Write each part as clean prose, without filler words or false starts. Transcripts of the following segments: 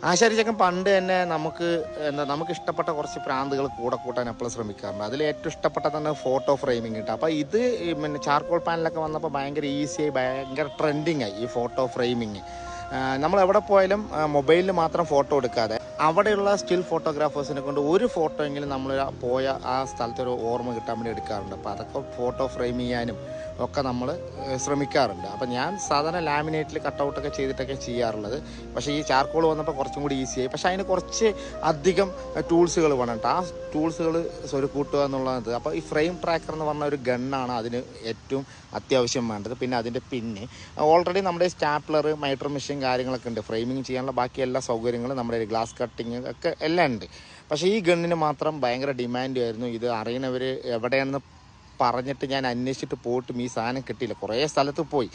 ആശാരി ചക്കൻ പണ്ട് തന്നെ നമുക്ക് ഇഷ്ടപ്പെട്ട കുറച്ച് പ്രാന്തുകൾ കൂടെ കൂട്ടാൻ എപ്പോഴും ശ്രമിക്കാറുണ്ട്. അതിൽ ഏറ്റവും ഇഷ്ടപ്പെട്ട തന്നെ ഫോട്ടോ ഫ്രെയിമിങ് കിട്ടുക. അപ്പോൾ ഇത് പിന്നെ ചാർക്കോൾ പാനലൊക്കെ വന്നപ്പോൾ ഭയങ്കര ഈസിയായി ഭയങ്കര ട്രെൻഡിങ് ആയി ഈ ഫോട്ടോ ഫ്രെയിമിങ്. നമ്മൾ എവിടെ പോയാലും മൊബൈലിൽ മാത്രം ഫോട്ടോ എടുക്കാതെ അവിടെയുള്ള സ്റ്റിൽ ഫോട്ടോഗ്രാഫേഴ്സിനെ കൊണ്ട് ഒരു ഫോട്ടോ എങ്കിലും നമ്മൾ പോയ ആ സ്ഥലത്തൊരു ഓർമ്മ കിട്ടാൻ വേണ്ടി എടുക്കാറുണ്ട്. അപ്പോൾ അതൊക്കെ ഫോട്ടോ ഫ്രെയിം ചെയ്യാനും ഒക്കെ നമ്മൾ ശ്രമിക്കാറുണ്ട്. അപ്പോൾ ഞാൻ സാധാരണ ലാമിനേറ്റിൽ കട്ടൗട്ടൊക്കെ ചെയ്തിട്ടൊക്കെ ചെയ്യാറുള്ളത്. പക്ഷേ ഈ ചാർക്കോൾ വന്നപ്പോൾ കുറച്ചും കൂടി ഈസിയായി. പക്ഷേ അതിന് കുറച്ച് അധികം ടൂൾസുകൾ വേണം കേട്ടോ. ആ ടൂൾസുകൾ സ്വരുക്കൂട്ടുക എന്നുള്ളത്. അപ്പോൾ ഈ ഫ്രെയിം ട്രാക്കർ എന്ന് പറഞ്ഞ ഒരു ഗണ്ണാണ് അതിന് ഏറ്റവും അത്യാവശ്യം വേണ്ടത്. പിന്നെ അതിൻ്റെ പിന്ന് ഓൾറെഡി നമ്മുടെ സ്റ്റാപ്ലർ, മൈട്രോ മെഷീൻ കാര്യങ്ങളൊക്കെ ഉണ്ട്. ഫ്രെയിമിങ് ചെയ്യാനുള്ള ബാക്കി എല്ലാ സൗകര്യങ്ങളും നമ്മുടെ ഗ്ലാസ് കട്ടിങ് ഒക്കെ എല്ലാം ഉണ്ട്. പക്ഷേ ഈ ഗണ്ണിന് മാത്രം ഭയങ്കര ഡിമാൻഡ് ആയിരുന്നു. ഇത് അറിയുന്നവർ എവിടെയാണെന്ന് പറഞ്ഞിട്ട് ഞാൻ അന്വേഷിച്ചിട്ട് പോയിട്ടും ഈ സാധനം കിട്ടിയില്ല. കുറേ സ്ഥലത്ത് പോയി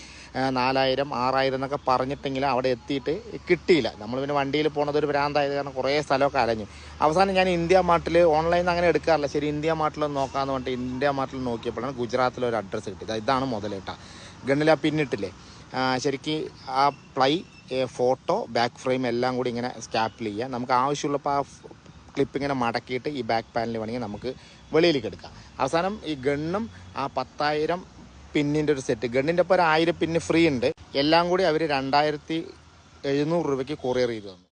4000 6000 എന്നൊക്കെ പറഞ്ഞിട്ടെങ്കിലും അവിടെ എത്തിയിട്ട് കിട്ടിയില്ല. നമ്മൾ പിന്നെ വണ്ടിയിൽ പോകുന്നത് ഒരു ഭ്രാന്തായത് കാരണം കുറേ സ്ഥലമൊക്കെ അലഞ്ഞു. അവസാനം ഞാൻ ഇന്ത്യ മാർട്ടിൽ ഓൺലൈനിൽ അങ്ങനെ എടുക്കാറില്ല. ശരി, ഇന്ത്യ മാർട്ടിലൊന്ന് നോക്കാമെന്ന് പറഞ്ഞിട്ട് ഇന്ത്യ മാർട്ടിൽ നോക്കിയപ്പോഴാണ് ഗുജറാത്തിലൊരു അഡ്രസ്സ് കിട്ടിയത്. ഇതാണ് മുതലേട്ടാ ഗണ്ണിൽ ആ പിന്നിട്ടില്ലേ. ശരിക്കും ആ പ്ലൈ, ഫോട്ടോ, ബാക്ക് ഫ്രെയിം എല്ലാം കൂടി ഇങ്ങനെ സ്റ്റാപ്പിൽ ചെയ്യുക. നമുക്ക് ആവശ്യമുള്ളപ്പോൾ ആ ക്ലിപ്പ് ഇങ്ങനെ മടക്കിയിട്ട് ഈ ബാക്ക് പാനൽ വേണമെങ്കിൽ നമുക്ക് വെളിയിലേക്ക് എടുക്കാം. അവസാനം ഈ ഗണ്ണും ആ 10,000 പിന്നിൻ്റെ ഒരു സെറ്റ്, ഗണ്ണിൻ്റെ ഒപ്പം ഒരു 1000 പിന്ന് ഫ്രീ ഉണ്ട്. എല്ലാം കൂടി അവർ 2700 രൂപയ്ക്ക് കൊറിയർ ചെയ്തു തന്നു.